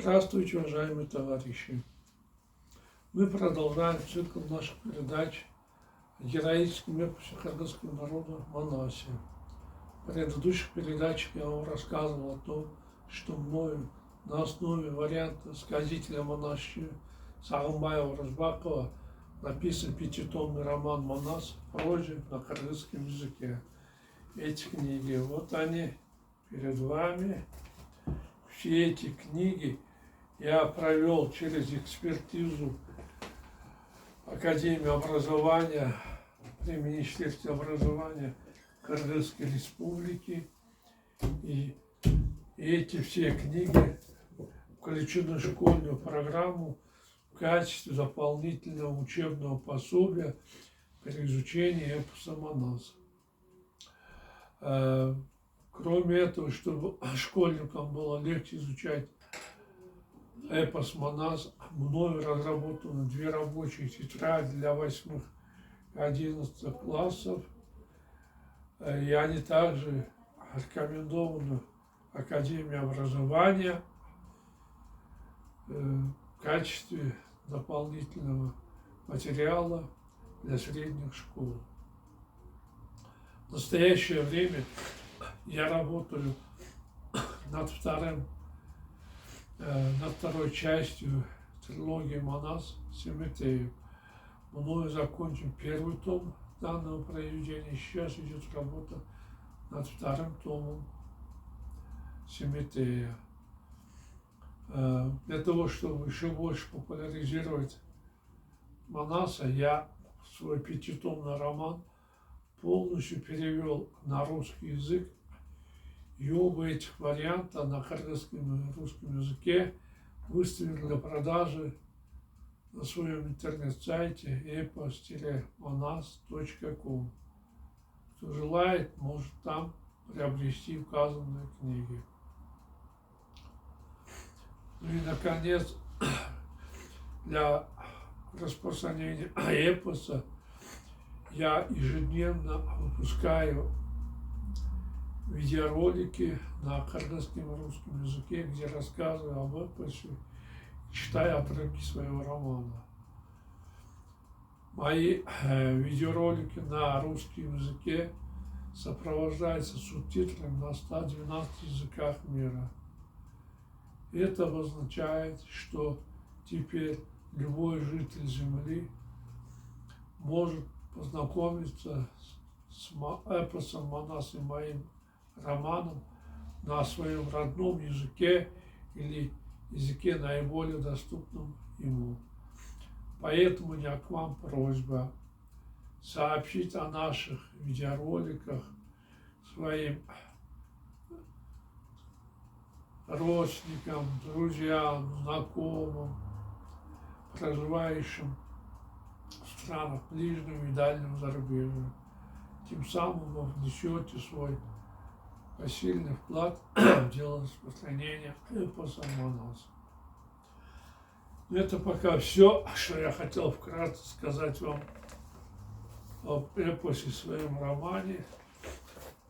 Здравствуйте, уважаемые товарищи! Мы продолжаем цикл наших передач о героическом эпосе кыргызского народа «Манасе». В предыдущих передачах я вам рассказывал о том, что мною на основе варианта сказителя Манасчы Сагынбаева-Рыжбакова написан пятитомный роман «Манас» в прозе на кыргызском языке. Эти книги, вот они перед вами. Все эти книги я провел через экспертизу Академии образования при Министерстве образования Кыргызской Республики. И эти все книги включены в школьную программу в качестве дополнительного учебного пособия при изучении эпоса Манас. Кроме этого, чтобы школьникам было легче изучать эпос Манас, мною разработаны 2 рабочие тетради для 8 и 11 классов. И они также рекомендованы Академией образования в качестве дополнительного материала для средних школ. В настоящее время я работаю над второй частью трилогии Манас Семетеев. Мною закончен 1 том данного произведения. Сейчас идет работа над 2 томом Семетея. Для того, чтобы еще больше популяризировать Манаса, я свой 5-томный роман полностью перевел на русский язык. И оба этих варианта на кыргызском и русском языке выставил для продажи на своем интернет-сайте epos-manas.com. Кто желает, может там приобрести указанные книги. Ну и, наконец, для распространения эпоса я ежедневно выпускаю видеоролики на кыргызском и русском языке, где рассказываю об эпосе, читаю отрывки своего романа. Мои видеоролики на русском языке сопровождаются субтитрами на 112 языках мира. Это означает, что теперь любой житель Земли может познакомиться с эпосом Манас и моим романом на своем родном языке или языке наиболее доступном ему. Поэтому у меня к вам просьба сообщить о наших видеороликах своим родственникам, друзьям, знакомым, проживающим в странах ближнего и дальнего зарубежья. Тем самым вы внесете свой посильный вклад в дело распространения эпоса Манас. Это пока все, что я хотел вкратце сказать вам об эпосе в своем романе.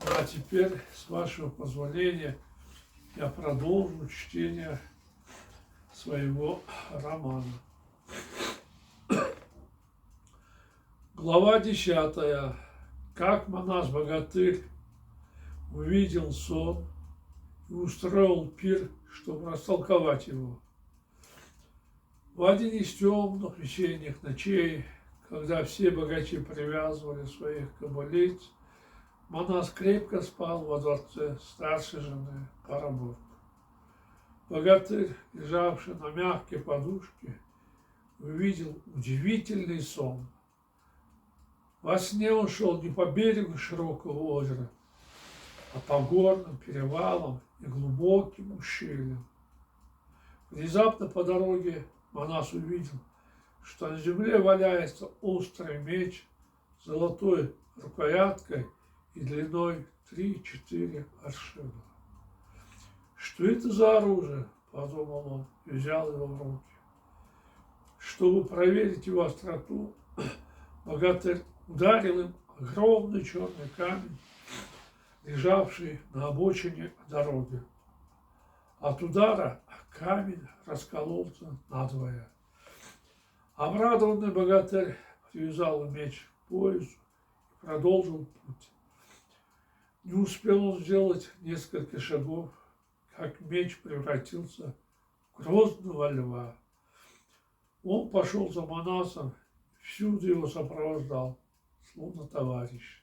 А теперь, с вашего позволения, я продолжу чтение своего романа. Глава 10. Как Манас-богатырь увидел сон и устроил пир, чтобы растолковать его. В один из темных весенних ночей, когда все богачи привязывали своих кобылиц, Манас крепко спал во дворце старшей жены Карабург. Богатырь, лежавший на мягкой подушке, увидел удивительный сон. Во сне он шел не по берегу широкого озера, а по горным перевалам и глубоким ущельям. Внезапно по дороге Манас увидел, что на земле валяется острый меч с золотой рукояткой и длиной 3-4 аршина. «Что это за оружие?» – подумал он и взял его в руки. Чтобы проверить его остроту, богатырь ударил им огромный черный камень, лежавший на обочине дороги. От удара камень раскололся надвое. Обрадованный богатырь привязал меч к поясу и продолжил путь. Не успел он сделать несколько шагов, как меч превратился в грозного льва. Он пошел за Манасом, всюду его сопровождал, словно товарищ.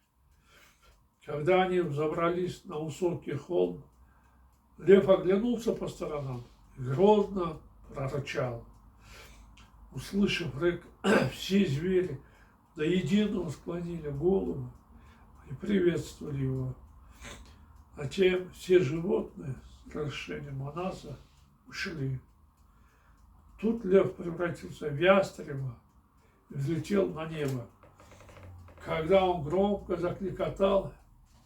Когда они взобрались на высокий холм, лев оглянулся по сторонам и грозно прорычал. Услышав рык, все звери до единого склонили голову и приветствовали его. Затем все животные с разрешением Манаса ушли. Тут лев превратился в ястреба и взлетел на небо. Когда он громко закликотал,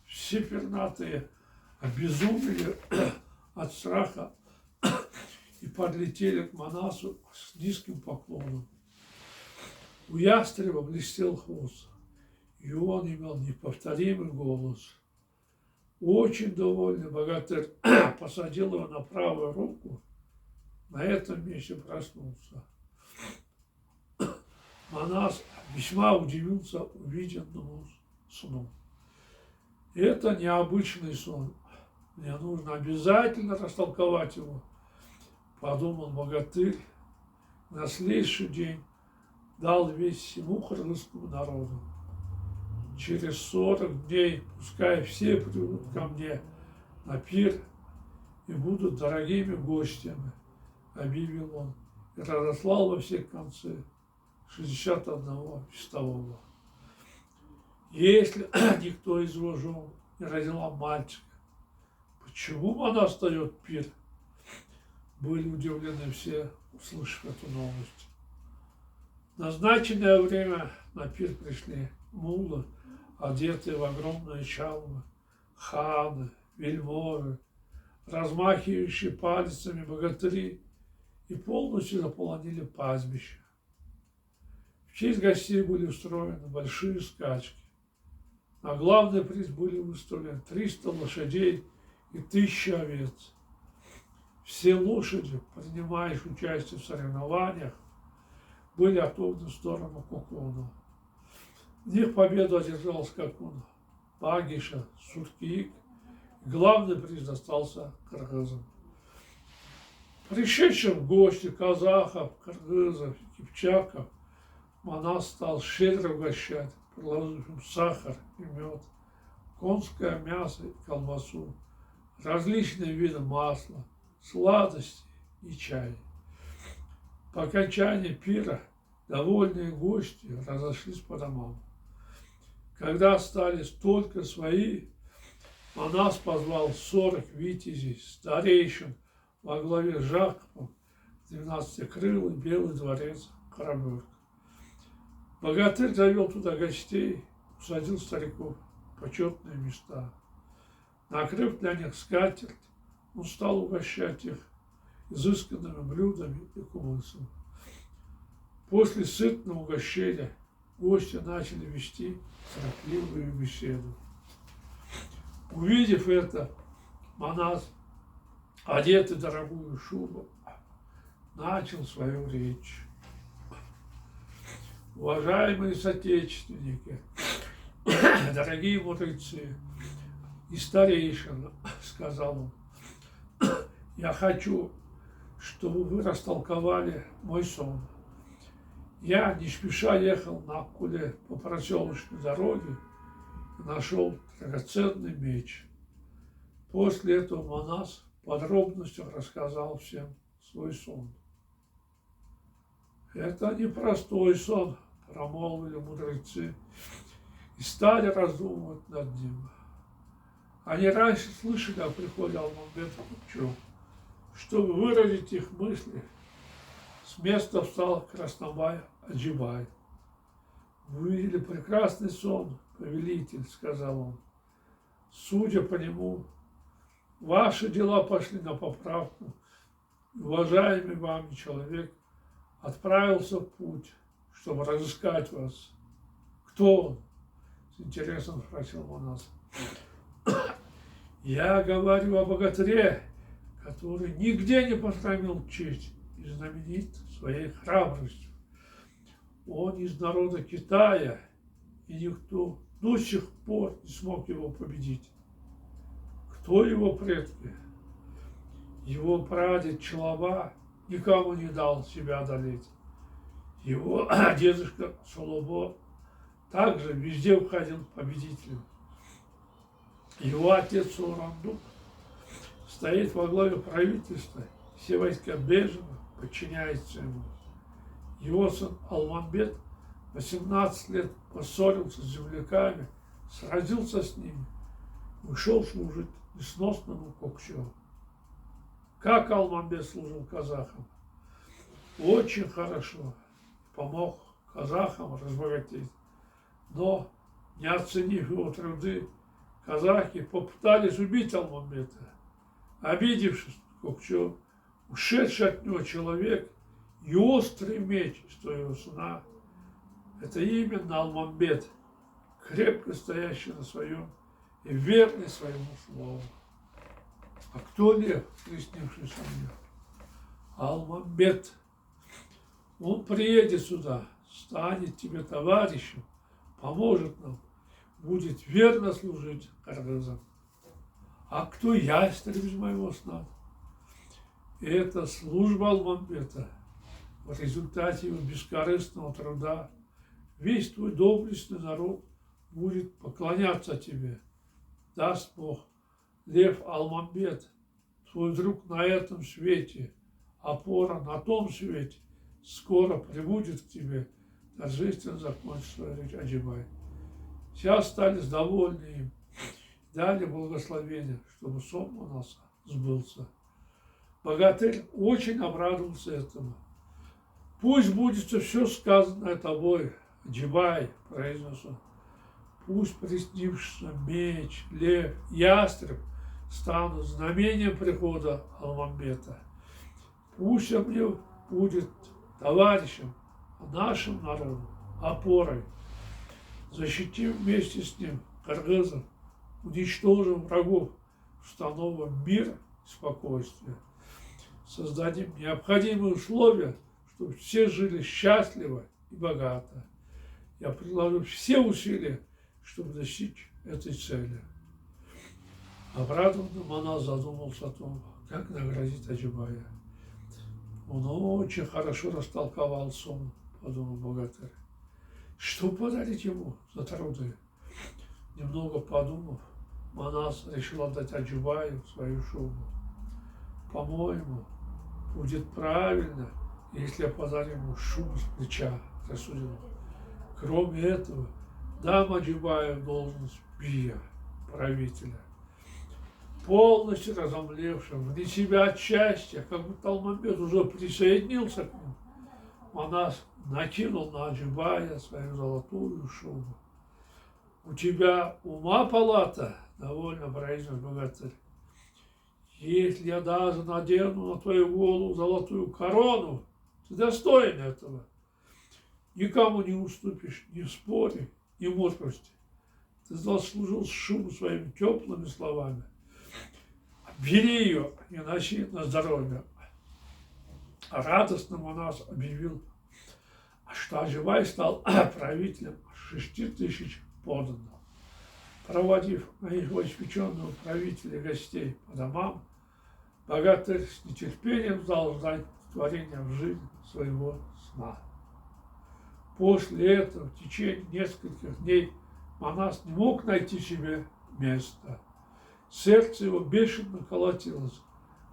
все пернатые обезумели от страха и подлетели к Манасу с низким поклоном. У ястреба блестел хвост, и он имел неповторимый голос. Очень довольный богатырь посадил его на правую руку, на этом месте проснулся. Манас весьма удивился увиденному сну. Это необычный сон. Мне нужно обязательно растолковать его, подумал богатырь. На следующий день дал весть всему кыргызскому народу. Через 40 дней пускай все придут ко мне на пир и будут дорогими гостями, объявил он, и разослал во все концы 61 вестового. Если никто из его жен не родила мальчика, почему Манас дает пир? Были удивлены все, услышав эту новость. В назначенное время на пир пришли мулы, одетые в огромные чалмы, ханы, вельможи, размахивающие пальцами богатыри, и полностью заполонили пастбище. В честь гостей были устроены большие скачки. На главный приз были выставлены 300 лошадей и 1000 овец. Все лошади, принимающие участие в соревнованиях, были отогнаны в сторону Кокона. В них победу одержал скакун Багиша, Суркиик. Главный приз достался кыргызам. Пришедшим в гости казахов, кыргызов, кипчаков Манас стал щедро угощать, предложив им сахар и мед, конское мясо и колбасу, различные виды масла, сладости и чай. По окончании пира довольные гости разошлись по домам. Когда остались только свои, Манас позвал 40 витязей, старейшин во главе с Жакопом, 12-крылый белый дворец Карабург. Богатырь завел туда гостей, усадил стариков в почетные места. Накрыв для них скатерть, он стал угощать их изысканными блюдами и кумысом. После сытного угощения гости начали вести торопливую беседу. Увидев это, Манас, одетый в дорогую шубу, начал свою речь. Уважаемые соотечественники, дорогие мудрецы и старейшины, сказал он, я хочу, чтобы вы растолковали мой сон. Я не спеша ехал на Акуле по проселочной дороге и нашел драгоценный меч. После этого Манас в подробностях рассказал всем свой сон. Это непростой сон, промолвили мудрецы и стали раздумывать над ним. Они раньше слышали о приходе Алмамбета Купчу. Чтобы выразить их мысли, с места встал Краснобай Аджибай. Вы видели прекрасный сон, повелитель, сказал он. Судя по нему, ваши дела пошли на поправку. Уважаемый вами человек отправился в путь, чтобы разыскать вас. Кто он? С интересом спросил Манас. Я говорю о богатыре, который нигде не посрамил честь и знаменит своей храбростью. Он из народа Китая, и никто до сих пор не смог его победить. Кто его предки? Его прадед Челоба никому не дал себя одолеть. Его дедушка Солобо также везде входил победителем. Его отец Сурандук стоит во главе правительства, все войска Бежева подчиняются ему. Его сын Алмамбет 18 лет поссорился с земляками, сразился с ними, ушел служить несносному Кокчеву. Как Алмамбет служил казахам? Очень хорошо. Помог казахам разбогатеть. Но, не оценив его труды, казахи попытались убить Алмамбета. Обидевшись, Кокчев, ушедший от него человек и острый меч своего сына, это именно Алмамбет, крепко стоящий на своем и верный своему слову. А кто лев, приснившийся мне? Алмамбет. Он приедет сюда, станет тебе товарищем, поможет нам, будет верно служить кыргызам. А кто ястреб из моего сна? Это служба Алмамбета. В результате его бескорыстного труда весь твой доблестный народ будет поклоняться тебе. Даст Бог, лев Алмамбет, твой друг на этом свете, опора на том свете, скоро прибудет к тебе, торжественно закончил свою речь Аджибай. Все остались довольны им, дали благословение, чтобы сон у нас сбылся. Богатырь очень обрадовался этому. Пусть будет все сказанное тобой, Аджибай, произнес он. Пусть приснившийся меч, лев, ястреб станут знамением прихода Алмамбета. Пусть он мне будет товарищем, нашим народом, опорой. Защитим вместе с ним кыргызов, уничтожим врагов, установим мир и спокойствие. Создадим необходимые условия, чтобы все жили счастливо и богато. Я приложу все усилия, чтобы достичь этой цели. Обрадованно Манас задумался о том, как наградить Аджибая. Он очень хорошо растолковал сон, подумал богатырь. Что подарить ему за труды? Немного подумав, Манас решил отдать Аджибаю свою шубу. По-моему, будет правильно, если я подарю ему шубу с плеча, рассудил. Кроме этого, дам Аджибаю должность бия, правителя. Полностью разомлевшим, вне себя от счастья, как будто Алмамбет уже присоединился к нему, Манас накинул на Аджибая свою золотую шубу. У тебя ума палата, довольно произнес богатырь. Если я даже надену на твою голову золотую корону, ты достоин этого. Никому не уступишь ни в споре, ни в мудрости. Ты заслужил шубу своими теплыми словами. Бери ее и носи на здоровье. Радостно Манас объявил, что Аджибай стал правителем 6000 подданных. Проводив новоиспеченного правителя гостей по домам, богатырь с нетерпением стал ждать творения в жизнь своего сна. После этого в течение нескольких дней Манас не мог найти себе места. Сердце его бешено колотилось,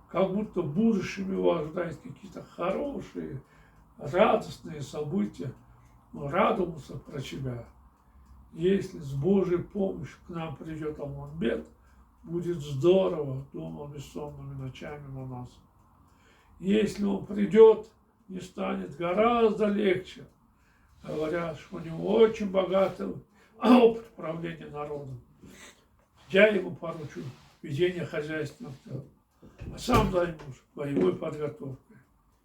как будто в будущем его ожидают какие-то хорошие, радостные события, но радовался про себя. Если с Божьей помощью к нам придет Алмамбет, будет здорово, думал бессонными ночами Манас. Если он придет, не станет гораздо легче. Говорят, что у него очень богатый опыт правления народом. Я ему поручу ведение хозяйственных дел, а сам займусь боевой подготовкой.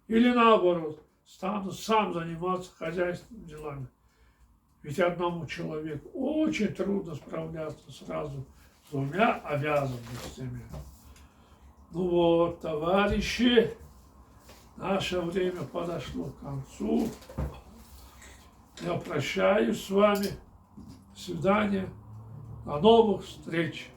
Или наоборот, стану сам заниматься хозяйственными делами. Ведь одному человеку очень трудно справляться сразу с двумя обязанностями. Ну вот, товарищи, наше время подошло к концу. Я прощаюсь с вами. До свидания. До новых встреч.